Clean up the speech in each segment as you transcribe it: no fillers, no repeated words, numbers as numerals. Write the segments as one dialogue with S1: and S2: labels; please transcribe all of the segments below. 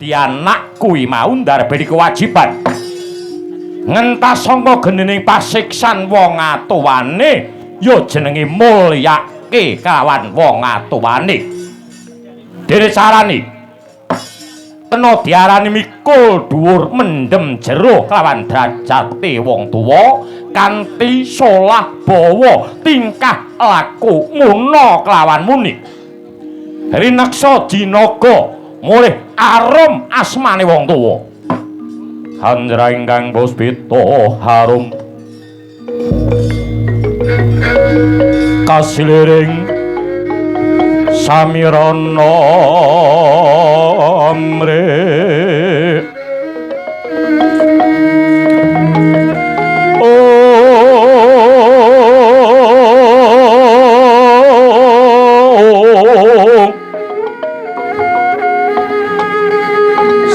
S1: dadi anak kuwi mau ndarbeni kewajiban ngentas sangka genening pasiksan wong atuwane ya jenenge mulyake kawan wong atuwane dene carane kena diarani mikul dhuwur mendem jero kelawan derajate wong tuwa kanthi solah bawa tingkah laku muna kelawan muni rineksa jinaga mulih arum asmane wong tuwa handra ingkang puspita harum kasiliring samirana amre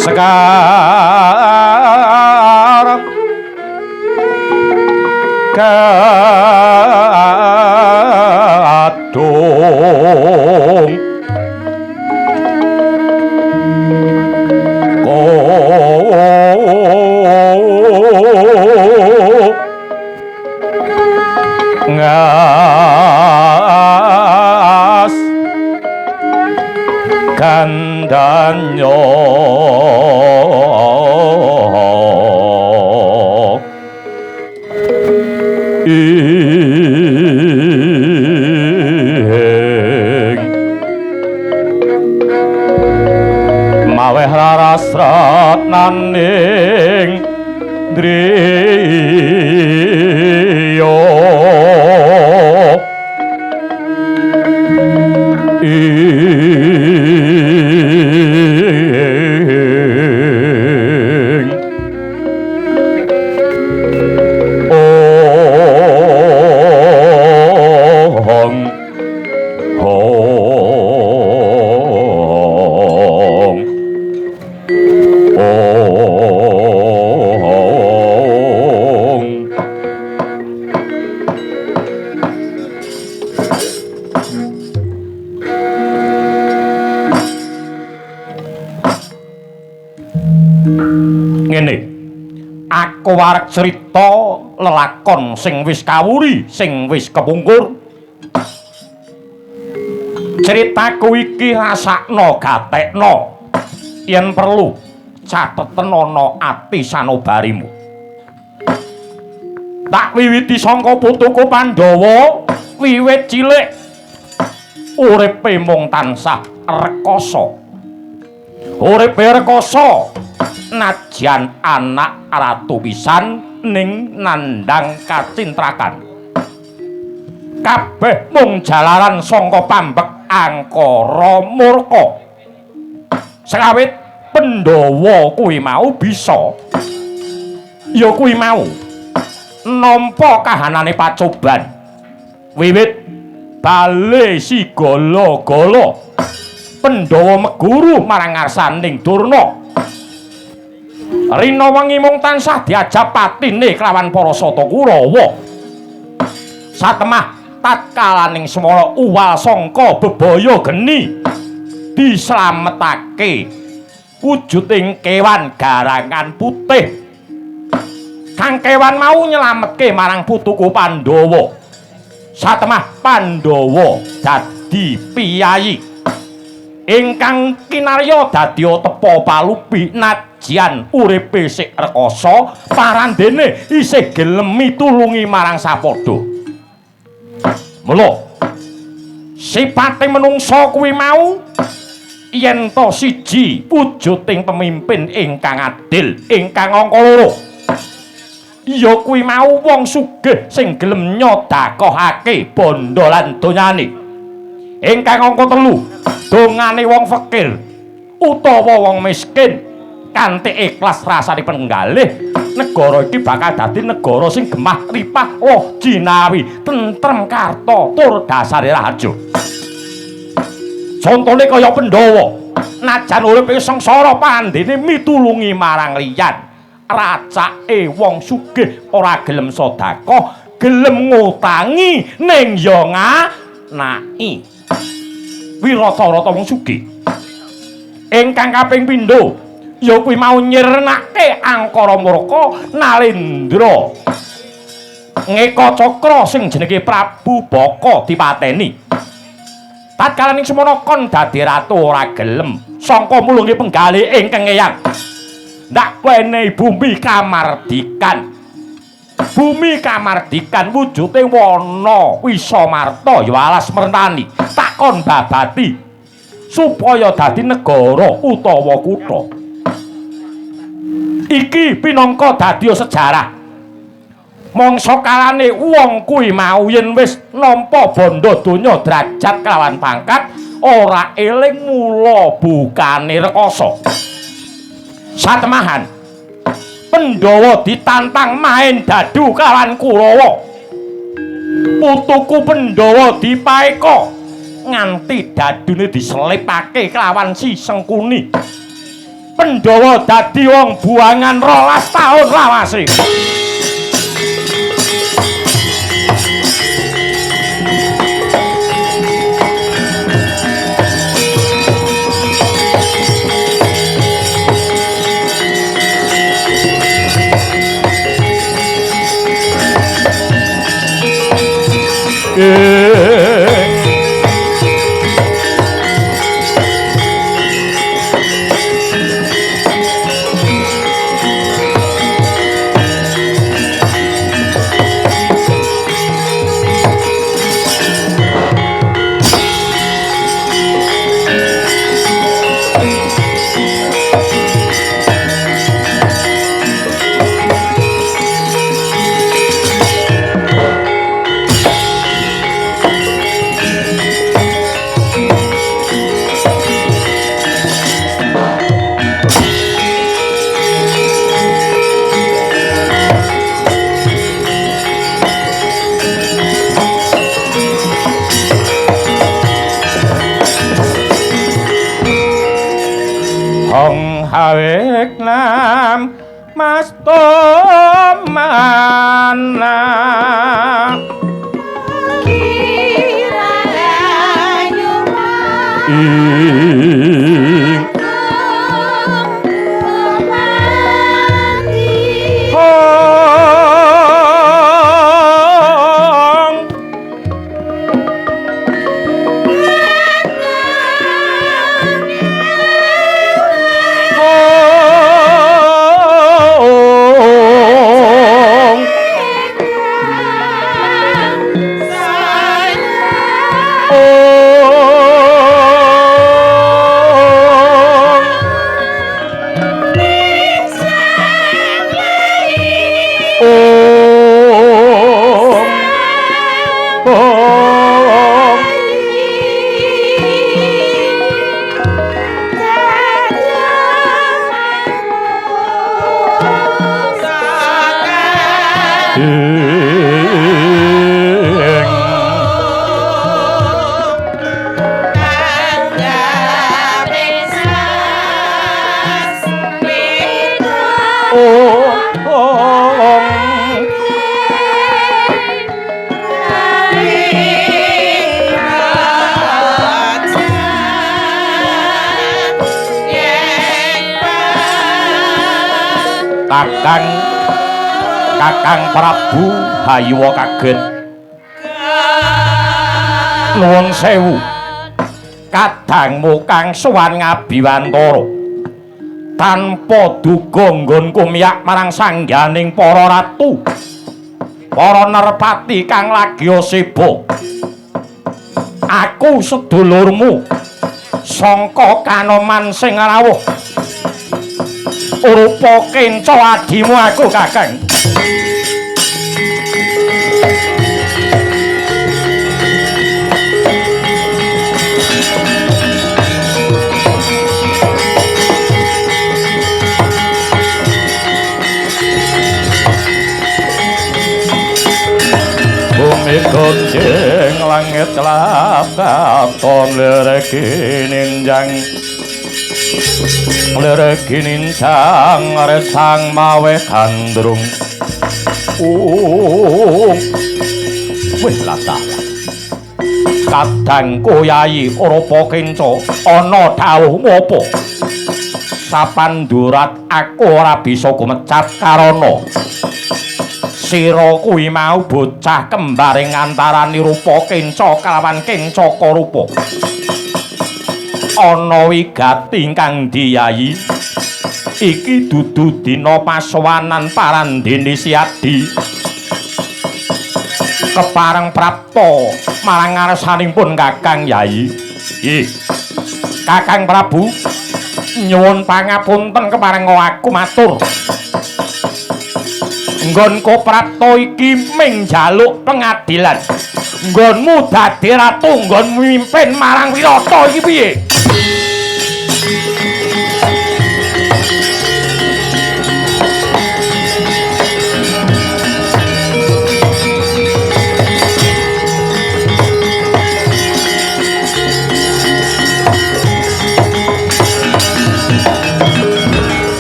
S1: sekarang kadung ngas kandanyo maweh rarasrat naning driya warek cerita lelakon sing wis kawuri sing wis kepungkur ceritaku iki rasakno gatekno yen perlu cateten ana ati sanobarimu tak wiwiti sangka putuku Pandhawa wiwit cilik uripe mung tansah rekoso uripe rekoso najan anak ratu pisan ning nandhang kacintrakan kabeh mung jalaran sangka pambek angkara murka sawit Pandhawa kuwi mau bisa ya kuwi mau nampa kahanane pacoban wiwit bale si gala-gala Pandhawa meguru marang ngarsaning Durna rina wengi mung tansah diajab patine kelawan para sata Kurawa satemah tatkalaning semana uwal sangka bebaya geni dislametake wujuding kewan garangan putih kang kewan mau nyelametke marang putuku Pandhawa satemah Pandhawa dadi piyayi ingkang kinarya dadi tepa palupi najan uripe sik rekoso parandene isih gelem mitulungi marang sapadha mula sipate menungsa kuwi mau yen to siji wujuding pemimpin ingkang adil ingkang angka loro ya kuwi mau wong sugih sing gelem nyodakohake bondo lan donyane ingkang angka telu dongane wong fakir utawa wong miskin kanthi ikhlas rasane penggalih negara iki bakal dadi negara sing gemah ripah loh jinawi tentrem karta tur dasare raharja contone kaya Pandhawa najan urip ing sengsara pandene mitulungi marang liyan racake wong sugih ora gelem sedekah gelem ngutangi ning ya nganaki wirata-rata wong sugih ingkang kaping pindho ya kuwi mau nyirnake angkara murka Nalendra ngeka cakra sing jenenge Prabu Baka dipateni. Tatkala ning semana kon dadi ratu ora gelem sangka mulunge penggalih ingkang eyang. Ndak wenehi bumi kamardikan. Bumi kamardikan wujude wana Wisamarta ya alas mertani takon babati supaya dadi negara utawa kutha. Iki pinangka dadi sejarah. Mangsa kalane wong kuwi mau yen wis nampa bondo donya derajat kelawan pangkat ora eling mula bukane rekoso. Satemahan Pandhawa ditantang main dadu kelawan Kurawa. Putuku Pandhawa dipaeka nganti dadune diselipake kelawan si Sengkuni. Pandhawa dadi wong buangan 12 taun lawase. Hawek nam mastomana kirayu Kakang Prabu Hayuwa kaget. Nuwun sewu. Kadangmu kang sowan ngabiwantara. Tanpa duga nggon kumiyak marang sangganing para ratu. Para nerpati kang lagi sibuk. Aku sedulurmu sangka Kanoman sing rawuh. Rupa kenca adimu aku Kakang. Bumi gonjeng langit lap katon lereki ninjang lereki ninjang resang mawe kandrung wih latah kadang koyayi ora kenca ana dawuh ngopo sapandurat aku ora bisa gumecat karana sira kuwi mau bocah kembaring antaraning rupa kenca kalawan kenca karupa. Ana wigati kang diyayi. Iki dudu dina pasowanan parandene Siadi. Kepareng prapta marang ngarsanipun Kakang Yayi. Ih. Kakang Prabu nyuwun pangapunten kepareng aku matur. Nggonku prapta iki ming njaluk pengadilan. Nggonmu dadi ratu, nggonmu mimpin marang Wirata iki piye?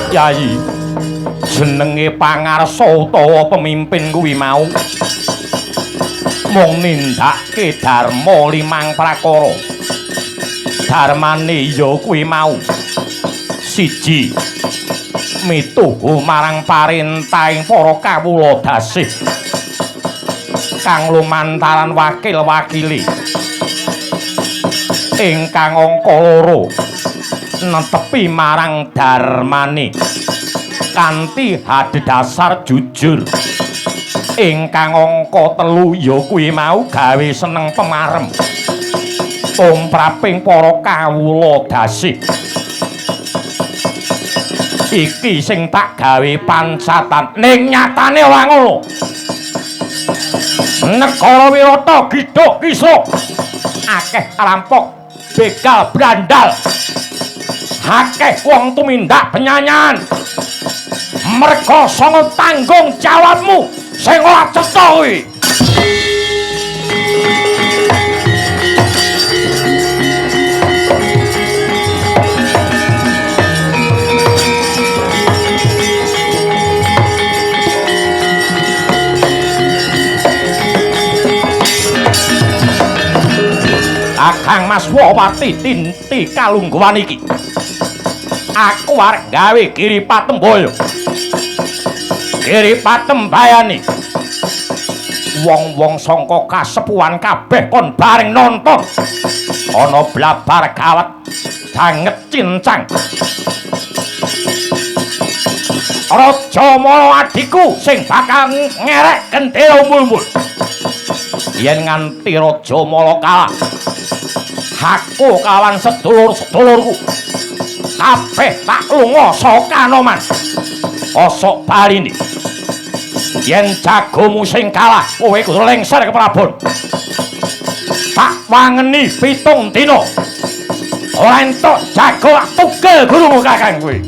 S1: Yayi, jenenge pangarsa utawa pemimpin kuwi mau mung nindakake dharma limang prakara. Dharmane ya kuwi mau siji mituhu marang parentahing para kawula dasih kang lumantaran wakil-wakili ingkang angka loro netepi marang dharmane kanthi hadhedhasar jujur ingkang angka telu ya kuwi mau gawe seneng pemarem tumraping para kawula dasih iki sing tak gawe pancatan ning nyatane ora ngono. Negara Wirata gidhuk kisuk akeh rampok begal brandal akeh wong tumindak penyanyan merga sanga tanggung jawabmu sing ora cetha kuwi. Kakang Mas Wawati tinti kalungguhan iki aku arep gawe Giri Patembaya. Giri Patembayane wong-wong sangka kasepuhan kabeh kon bareng nonton ana blabar gawat sanget cincang. Raja Mala adhiku sing bakal ngerek gendera umbul-umbul. Yen nganti Raja Mala kalah, aku kawan sedulur-sedulurku kabeh tak lunga saka Kanoman. Osok balini yen jagomu sing kalah kowe kudu lengser ke Prabon. Tak wangeni 7 dina ora entuk jago tugel gurumu kakang kowe.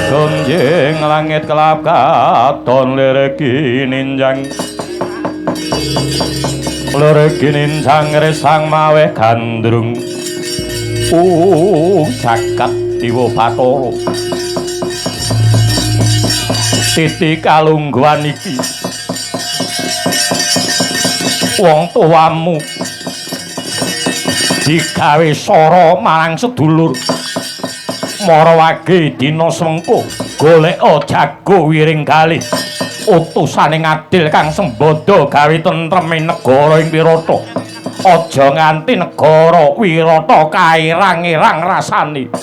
S1: Gonjeng langit kelap katon lereki ninjang resang mawe gandrung jagat Dewa Bathara titi kalungguhan iki wong tuamu digawe sora marang sedulur marawage dina semengko goleka jago wiring kalih utusane ngadil kang sembada gawe tentreme negara ing Wirata. Aja nganti negara Wirata kairang-irang rasane.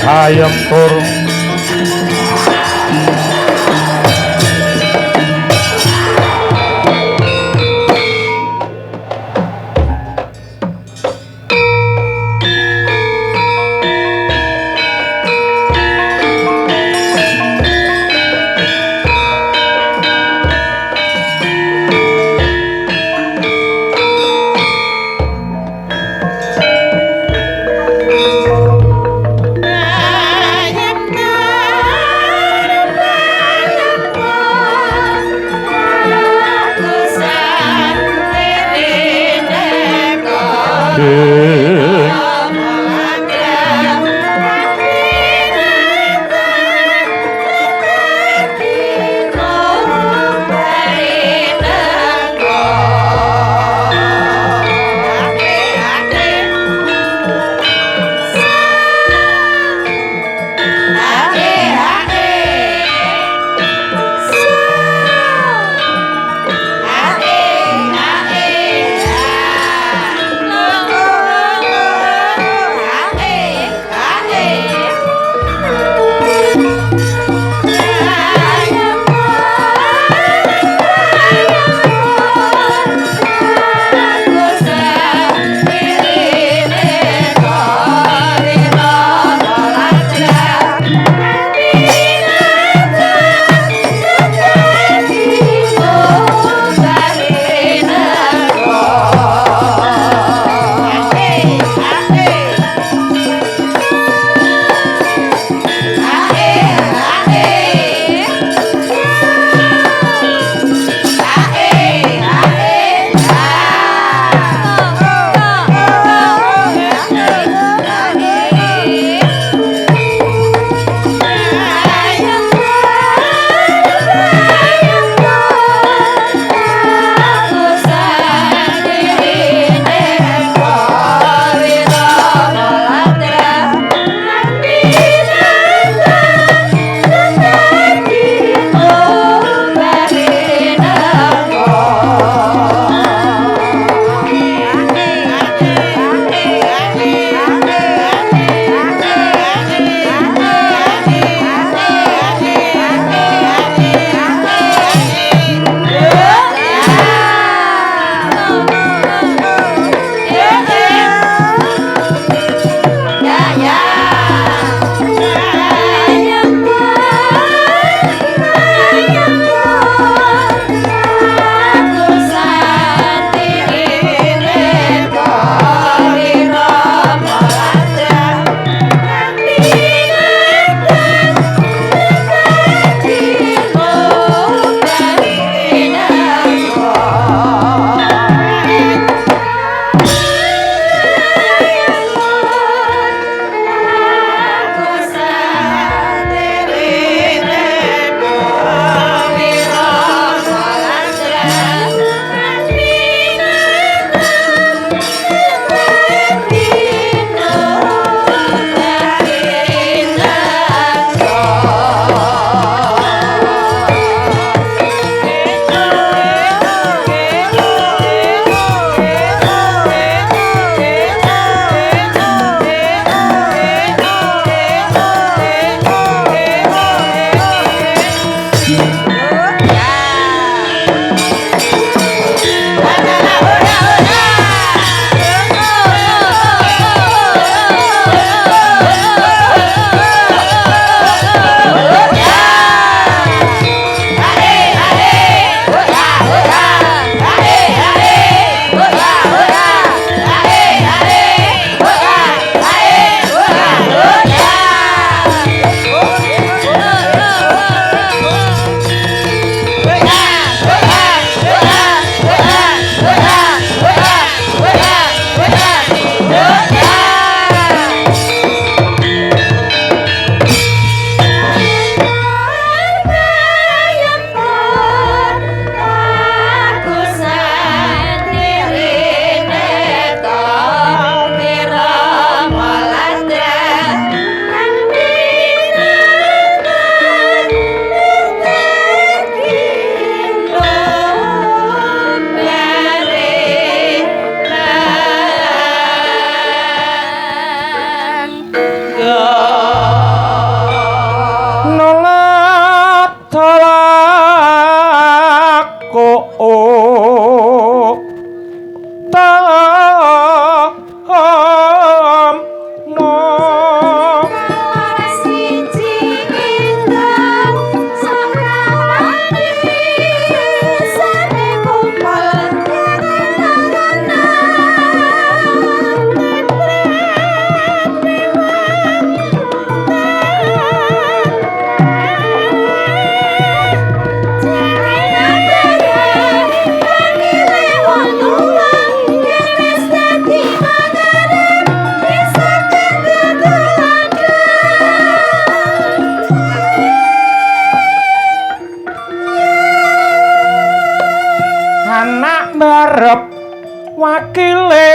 S1: ayam tur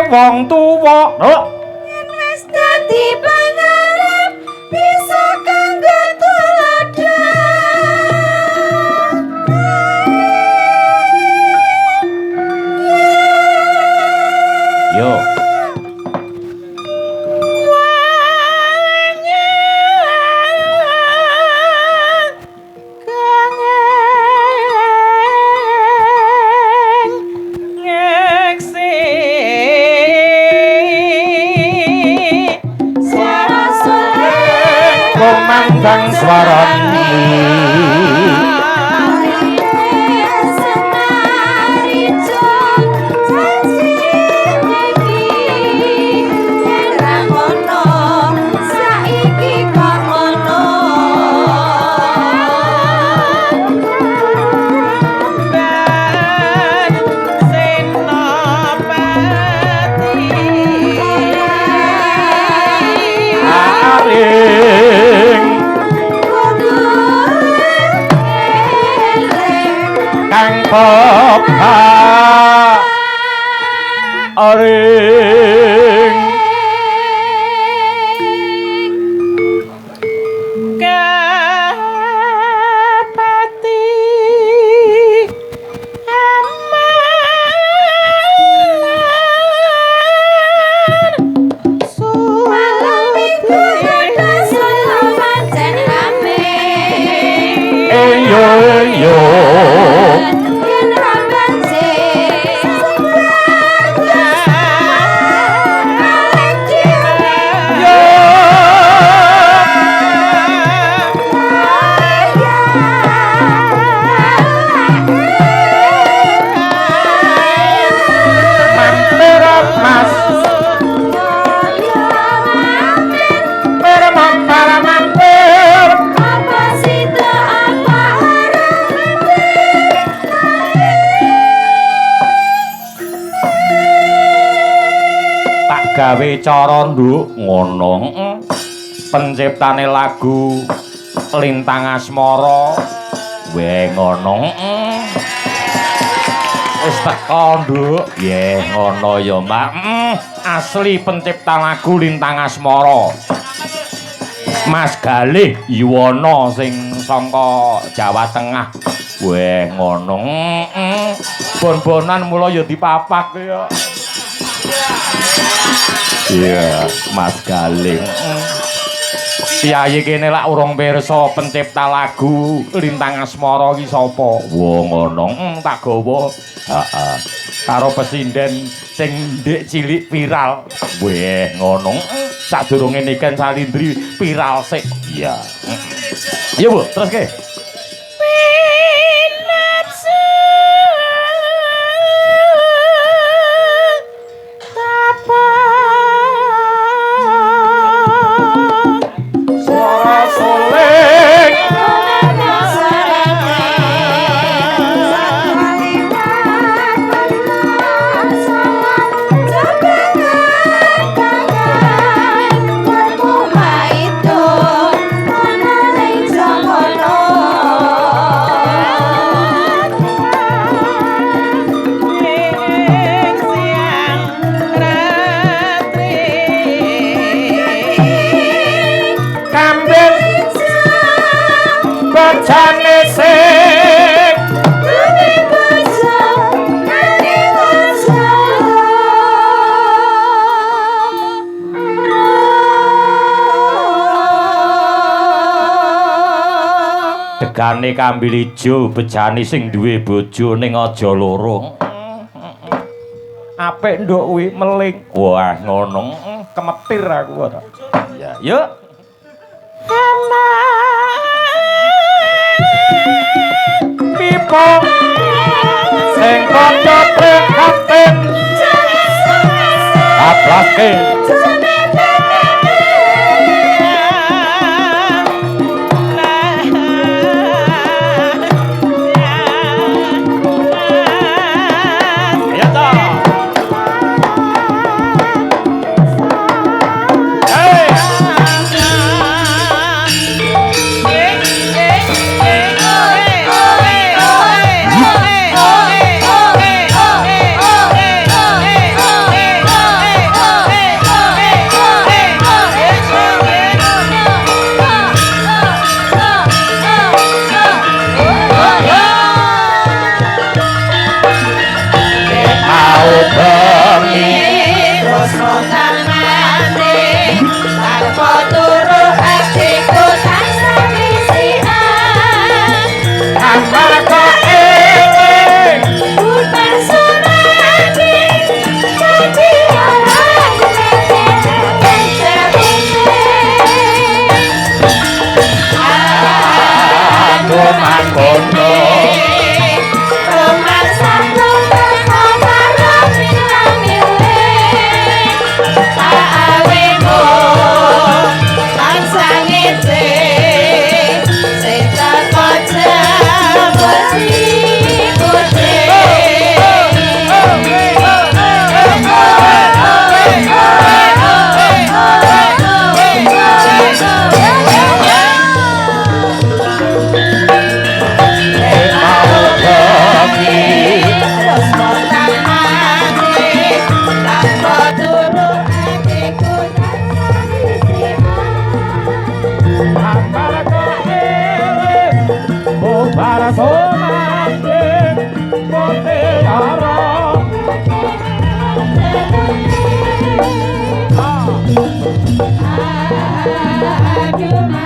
S1: wong tuwa.
S2: Yen wis dadi pangarep bisa kanggo tuladhan.
S1: Yo. Kumandang swarani kang kopa aring kapati aman
S2: Malam minggu ada selamat dan rame.
S1: yo
S2: Yen raban sing
S1: mampir mas mampir
S2: apa situ apa
S1: tak gawe cara nduk ngono penciptane lagu Lintang Asmara we ngono wis teko nduk nggih ngono ya Mbak asli pencipta lagu Lintang Asmara Mas Galih Yuwono sing saka Jawa Tengah weh ngono bon-bonan mula ya dipapak ya. Iya, Mas Galing. Piyayi kene lak urung pirsa pencipta lagu Lintang Asmara ki sapa? Wah ngono, tak gawa. Heeh. Karo pesinden sing ndek cilik viral. Weh ngono. Sadurunge Niken Salindri viral sik. Iya. Iya, Bu, terus ke? Degane kambil ijo bejane sing duwe bojo ning aja loro. Apik nduk kuwi meling. Wah, ngono. Kemetir aku ora. Ya, yuk. Pipo sing kanca prihatin. Aplaske.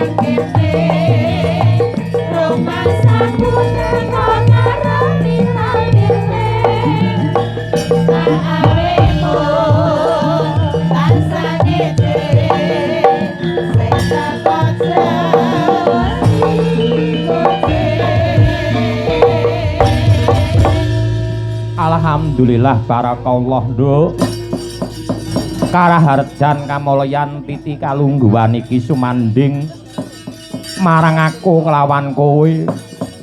S2: nang kene rumah sakuna ngarani tabirne saawemu tansah ngece sing takon
S1: Alhamdulillah barakallah nduk. Karaharjan kamulyan titi kalungguhan iki sumanding marang aku kelawan kowe,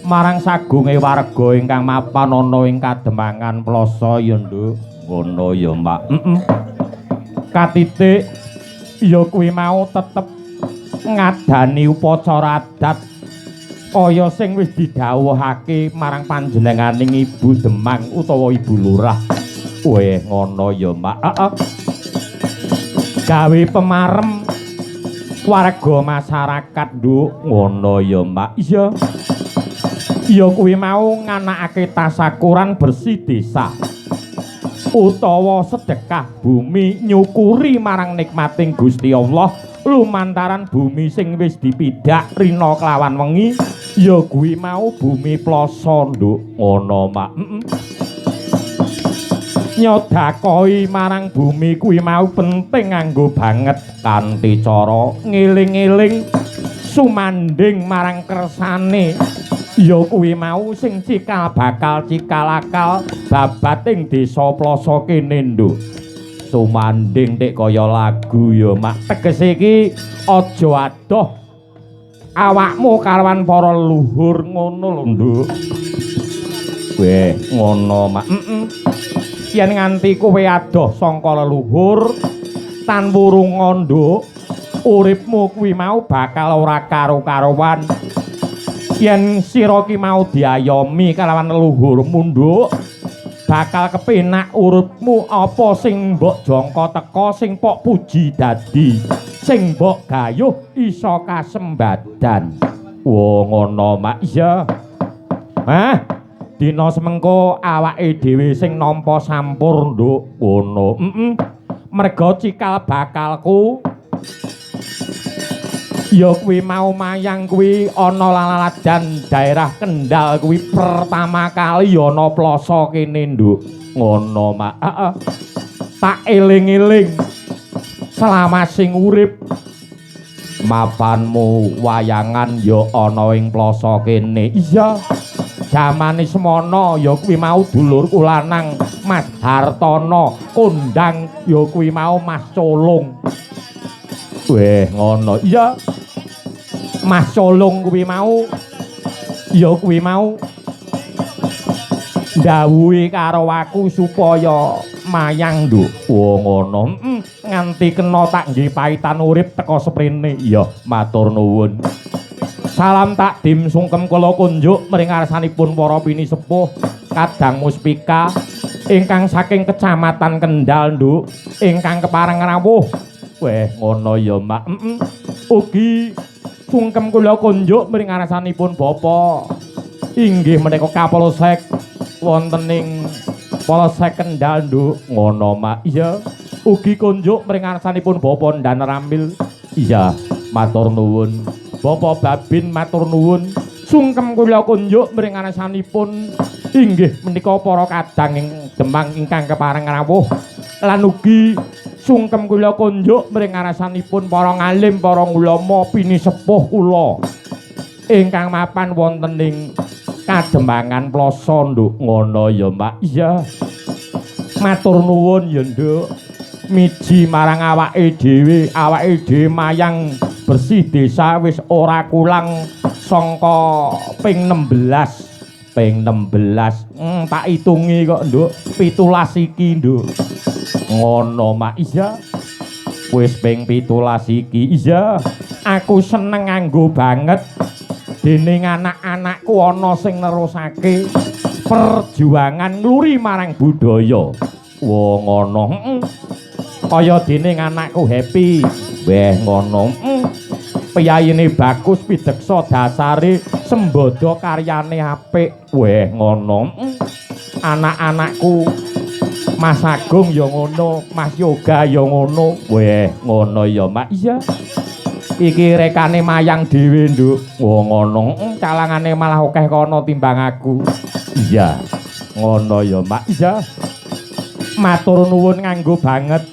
S1: marang sagunge warga ingkang mapan ana ing Kademangan Plasa ya nduk. Ngono ya Mbak. Katitik ya kuwi mau tetep ngadani upacara adat kaya sing wis didhawuhake marang panjenenganing Ibu Demang utawa Ibu Lurah. Weh ngono ya Mbak. Gawe pemarem warga masyarakat nduk. Ngono ya Mbak. Iya. Ya kuwi mau nganakake tasakuran bersih desa utawa sedekah bumi nyukuri marang nikmating Gusti Allah lumantaran bumi sing wis dipidak rina kelawan wengi. Ya kuwi mau bumi Plasa nduk. Ngono Mbak. Nyodakoi marang bumi kuwi mau penting nganggo banget kanthi cara ngeling-eling sumanding marang kersane. Ya kuwi mau sing cikal bakal cikal akal babating desa Plasa kene nduk. Sumanding nek kaya lagu ya Mak. Tegese iki aja adoh awakmu karawan para leluhur ngono lho nduk. Weh ngono Mak. Yen nganti kowe adoh sangka leluhur tan wurunga nduk, uripmu kuwi mau bakal ora karo-karowan. Yen sira ki mau diayomi kalawan leluhurmu nduk, bakal kepenak uripmu apa sing mbok jangka teka sing pok puji dadi, sing mbok gayuh iso kasembadan. Wo ngono Mak. Iya. Hah? Dina semengko awake dhewe sing nampa sampur nduk. Ngono. Merga cikal bakalku ya kuwi mau mayang kuwi ana laladan daerah Kendal kuwi pertama kali ana Plasa kene nduk. Ngono Mak. Tak eling-eling selama sing urip mapanmu wayangan ya ana ing Plasa kene. Iya. Jamane semono ya kuwi mau dulurku lanang Mas Hartono kondang ya kuwi mau Mas Colong. Weh ngono. Iya. Mas Colong kuwi mau ya kuwi mau ndhawuhi karo aku supaya mayang nduk. Wo ngono. Nganti kena tak nggih paitan urip teka sprene. Iya, matur nuwun. Salam takdim sungkem kula kunjuk mring ngarsanipun para pinisepuh Kadang Muspika ingkang saking Kecamatan Kendal nduk ingkang kepareng rawuh. Weh ngono ya Mak. Ugi sungkem kula kunjuk mring ngarsanipun Bapak inggih menika Kapolsek wonten ing Polsek Kendal nduk. Ngono Mak. Iya. Ugi kunjuk mring ngarsanipun Bapak Ndan Ramil. Iya, matur nuwun. Bapak Babin matur nuwun. Sungkem kula kunjuk mring ngarsanipun inggih menika para kadang ing Demang ingkang kepareng rawuh. Lan ugi sungkem kula kunjuk mring ngarsanipun para ngalim, para ulama pinisepuh kula ingkang mapan wonten ing Kademangan Plasa nduk. Ngono ya Mbak. Iya. Matur nuwun ya nduk. Miji marang awake dhewe mayang bersih desa wis ora kulang sangka ping 16. Ping 16. Tak itungi kok nduk 17 iki nduk. Ngono Mak. Iya. Wis ping 17 iki. Iya. Aku seneng nganggo banget dening anak-anakku ana sing nerusake perjuangan ngluri marang budaya. Wo ngono. Kaya dening anakku Happy. Weh ngono. Piyayine bagus, pideksa, dasare sembodo karyane apik. Weh ngono. Anak-anakku Mas Agung ya ngono, Mas Yoga ya ngono. Weh ngono ya Mak. Iya. Iki rekane mayang dhewe, Nduk. Wah, ngono. Calangane malah akeh kono timbang aku. Iya. Ngono ya, Mak. Iya. Matur nuwun nganggo banget.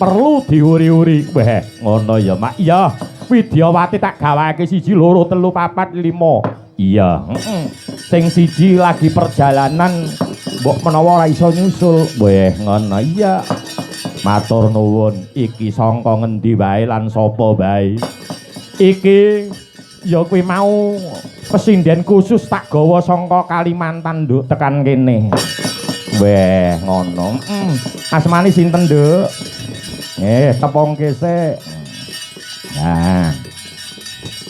S1: Perlu diuri-uri. Weh, ngono ya, Mak. Iya. Widyawati tak gawake 1 2 3 4 5. Iya, sing siji lagi perjalanan mbok menawa ora iso nyusul. Weh, ngono iya. Matur nuwun, iki sangka ngendi wae lan sapa wae. Iki ya kuwi mau pesinden khusus tak gawa sangka Kalimantan, Nduk, tekan kene. Weh, ngono. Asmane sinten, Nduk? Tepongke sik. Nah.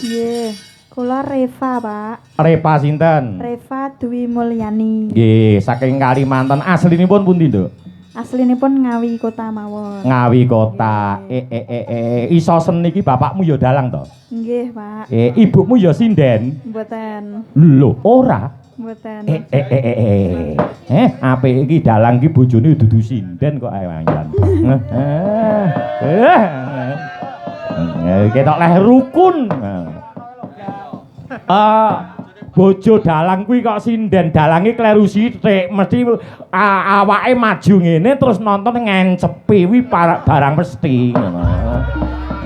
S2: Nggih, kula Reva, Pak.
S1: Reva sinten?
S2: Reva Dwi Mulyani.
S1: Nggih, saking Kalimantan. Aslinipun pundi, Nduk?
S2: Aslinipun Ngawi Kota mawon.
S1: Ngawi Kota. Iso seni iki bapakmu ya dalang to?
S2: Nggih, Pak.
S1: Ibumu ya sinden?
S2: Mboten.
S1: Lho, ora.
S2: Mboten.
S1: Apik iki dalang iki bojone dudu sinden kok ae wangyan. Ketok leh rukun. Bojo dalang kuwi kok sinden, dalange kleru sithik, mesti awake maju ngene terus nonton ngencepi kuwi barang mesti ngono.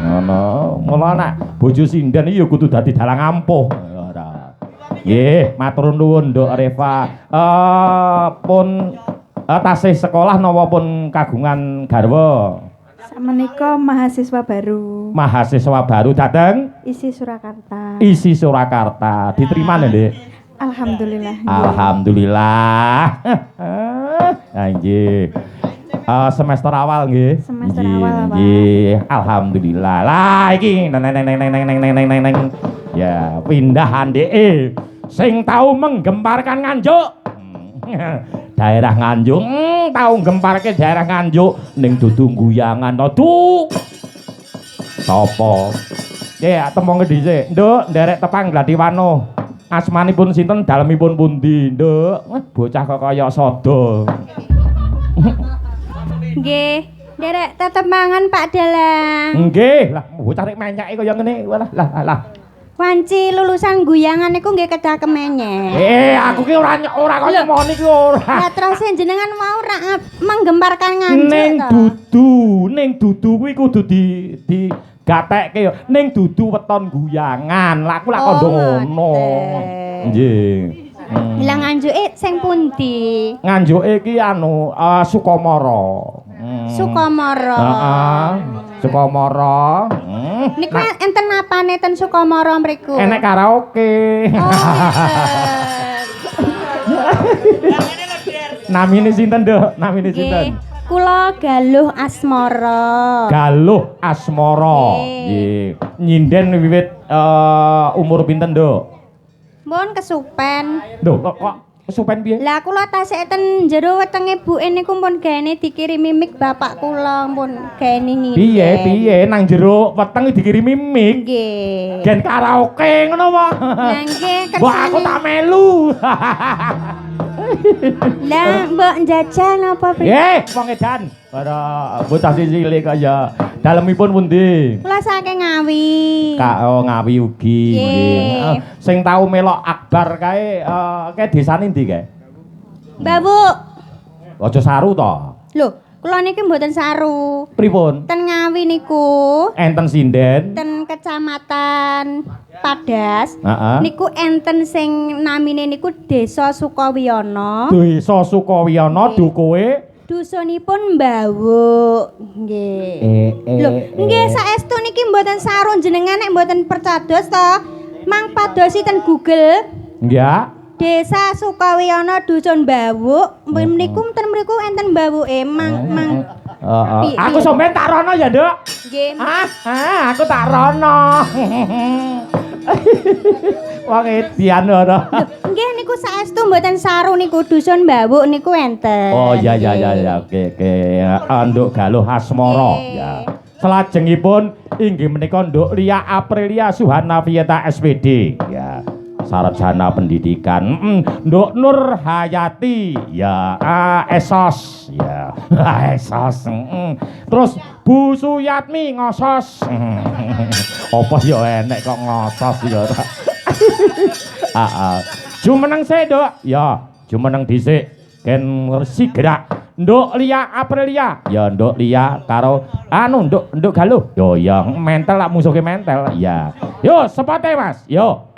S1: Ngono, mula nek bojo sinden iki ya kudu dadi dalang ampuh. Ora. Nggih, matur nuwun Nduk Reva. Pun tasih sekolah napa pun kagungan garwa?
S2: Samenika mahasiswa baru.
S1: Mahasiswa baru dateng
S2: Isi Surakarta.
S1: Isi Surakarta. Diterima Nduk?
S2: Alhamdulillah.
S1: Alhamdulillah. Nggih. Semester awal nggih.
S2: Semester awal, Pak.
S1: Nggih, alhamdulillah. Lah iki neng. Ya, pindahan DE sing tau menggemparkan Nganjuk. Daerah Nganjuk, tau gemparke daerah Nganjuk ning dudu guyangan to. Sapa? Ya, temong dhisik. Nduk, nderek tepang Gladiwano. Asmanipun sinten, dalemipun pundi, Nduk? Bocah kok kaya sada.
S3: Nggih, nderek tetemangan Pak Dalang.
S1: Nggih, lah bocah rek menyake kaya ngene. Lah.
S3: Wanci lulusan guyangan niku nggih kedah kemenyek.
S1: Aku ki ora kaya mon iki ora.
S3: Lah terus jenengan mau ora menggemparkan Nganjuk
S1: Ning dudu kuwi kudu di gatekke ya. Ning dudu weton guyangan. Lah aku lak kandha ngono. Nggih.
S3: Lah Nganjuke sing pundi?
S1: Nganjuke iki Sukamara.
S3: Sukamara.
S1: Heeh. Sukamara.
S3: Niku enten apane ten Sukamara mriku?
S1: Enek karaoke.
S3: Oh,
S1: Namine sinten, Nduk? Namine sinten?
S3: Kula Galuh Asmara.
S1: Galuh Asmara. Nggih. Nyinden wiwit umur pinten, Nduk?
S3: Mun kesupen.
S1: Lho, kok kesupen piye?
S3: Lah kula tasik ten jero wetenge buke niku pun gaene dikirimi mik bapak kula pun gaene nginden.
S1: Piye nang jero weteng dikirimi mic.
S3: Nggih.
S1: Gen karaoke ngono apa?
S3: Lah nggih
S1: Wah, aku tak melu.
S3: Lah mbok njajal napa
S1: Wong edan. Para bocah cilik kaya dalemipun pundi?
S3: Kula saking Ngawi.
S1: Ngawi ugi.
S3: Nggih.
S1: Sing tau melok akbar kae desane ndi kae?
S3: Mbak Bu.
S1: Aja saru to.
S3: Lho, kula niki mboten saru.
S1: Pripun?
S3: Ten Ngawi niku
S1: Enten sinden.
S3: ten Kecamatan Padas.
S1: Heeh.
S3: Niku enten sing namine niku Desa Sukawiyono.
S1: Desa Sukawiyono dukuhe
S3: Dusunipun Mbawuk. Nggih. Lho, nggih saestu niki mboten saru jenengan nek mboten percados to. Mang padosi ten Google.
S1: Nggih.
S3: Desa Sukawiyono Dusun Mbawuk. Meniku ten mriku enten mbawuke mang.
S1: Aku sampean tak rono ya, Nduk.
S3: Nggih.
S1: Aku tak rono. Wong edian ora.
S3: Nggih niku saestu mboten saru niku Dusun Mbawuk niku enten.
S1: Oh ya. Oke. Nduk Galuh Asmara. Ya. Selajengipun inggih menika Nduk Lia Aprilia Suhanavieta SPD. Ya. Sarjana pendidikan. Nduk Nur Hayati. Ya. Esos. Ya. Esos. Terus Bu Suyatmi ngosos. Apa ya enek kok ngosos ya ta. Jumeneng sik, Nduk. Ya, jumeneng dhisik. Ken resi gerak. Nduk Lia Aprilia. Ya Nduk Lia karo Nduk Galuh. Yo ya mentel lak musuhe mentel. Ya. Yo sepote Mas. Yo.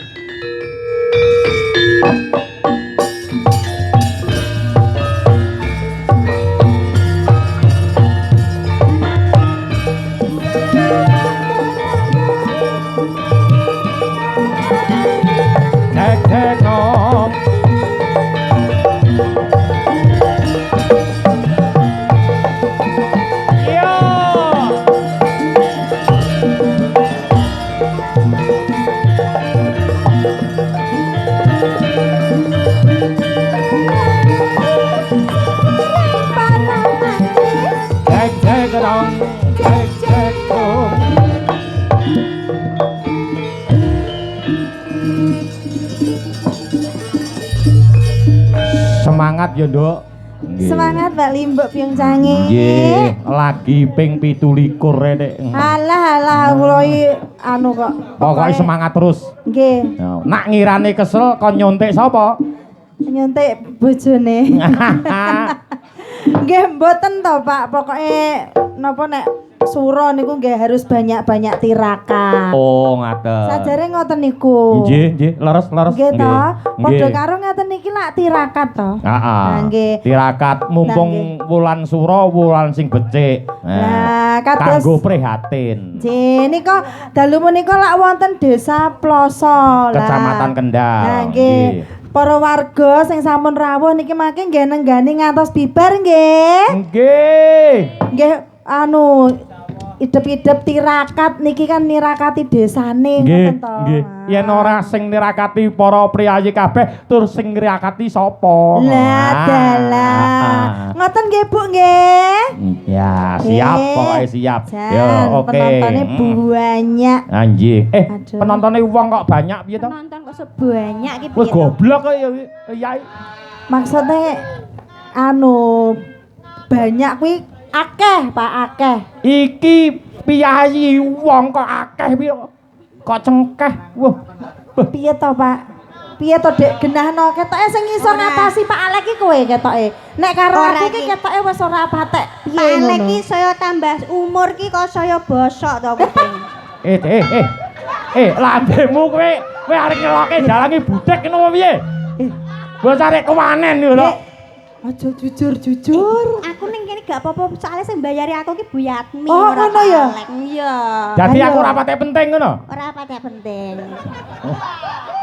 S1: Cek nom. Semangat ya, Nduk.
S2: Semangat Mbak Limbuk Pyeongjange.
S1: Nggih, lagi ping 17 rek.
S2: Alah kula iki anu kok.
S1: Pokoke semangat terus.
S2: Nggih.
S1: Nak ngirane kesel kon nyontek sapa?
S2: Nyontek bojone. Nggih mboten to, Pak. Pokoke napa nek suro niku nggih harus banyak-banyak tirakat.
S1: Oh, ngaten.
S2: Sajare ngoten niku.
S1: Nggih, leres.
S2: Nggih to. Padha karo ngaten niki lak tirakat to.
S1: Heeh.
S2: Nggih.
S1: Tirakat mumpung wulan suro, wulan sing becik.
S2: Lah kados
S1: kanggo prihatin.
S2: Nggih nika dalu menika lak wonten Desa Ploso.
S1: Kecamatan Kendal.
S2: Nah, nggih. Para warga sing sampun rawuh niki mangke nggih nenggani ngantos bibar nggih.
S1: Nggih.
S2: Nggih anu idep-idep tirakat niki kan nirakati desane ngoten to.
S1: Nggih. Yen ora sing nirakati para priyayi kabeh, tur sing nirakati sapa?
S2: Lah dalah. Ngoten nggih Bu nggih.
S1: Ya, siap pokoke siap.
S2: Ya,
S1: oke.
S2: Penontonnya banyak.
S1: Anjing.
S2: Aduh.
S1: Penontonnya wong kok banyak piye to?
S3: Nonton kok sebanyak iki
S1: Wis
S3: piye to?
S1: goblok kok ya Yai.
S2: Maksudnya anu banyak kuwi akeh, Pak, akeh.
S1: Iki piyayi wong kok akeh piye kok cengkeh. Wah.
S2: Piye to, Pak? Piye to Dek genahno ketoke sing iso ngatasi Pak Alek iki kowe ketoke. Nek karo
S3: Ora
S2: aku iki
S3: iki.
S2: ketoke wis ora patek.
S3: Pak
S2: Piye
S3: Alek
S2: ngono?
S3: iki saya tambah umur ki kok saya bosok to kuping.
S1: Lambemu kowe arek nyeloke dalange budek ngono piye? Gua cari kewanen yo lho.
S2: Aja jujur.
S3: Aku ning kene gak apa-apa soalnya sing bayari aku ki Bu Yatmi.
S2: Oh,
S3: ora
S2: ngono
S3: Pak
S2: ya?
S3: Alek. Iya.
S1: Jadi
S2: Ayo.
S1: aku ora patek penting ngono.
S3: Ora patek penting.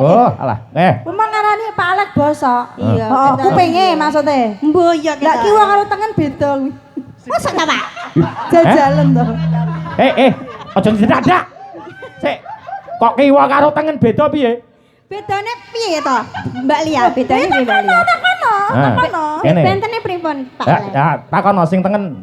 S1: Oh, alah.
S2: Memang ngarani Pak Alek bosok.
S3: Iya,
S2: Oh,
S3: betul.
S2: kupinge maksudnya.
S3: Mboyo
S2: Lah kiwa karo tengen beda.
S3: Masa ta, Pak?
S2: Jajalan to.
S1: Aja dadak. Sik. Kok kiwa karo tengen beda piye?
S3: Bedane piye to? Mbak Lia, bedane piye Mbak Lia?
S2: Tekono.
S1: Kene.
S3: Bentene pripun Pak Alek?
S1: Ya, takono sing tengen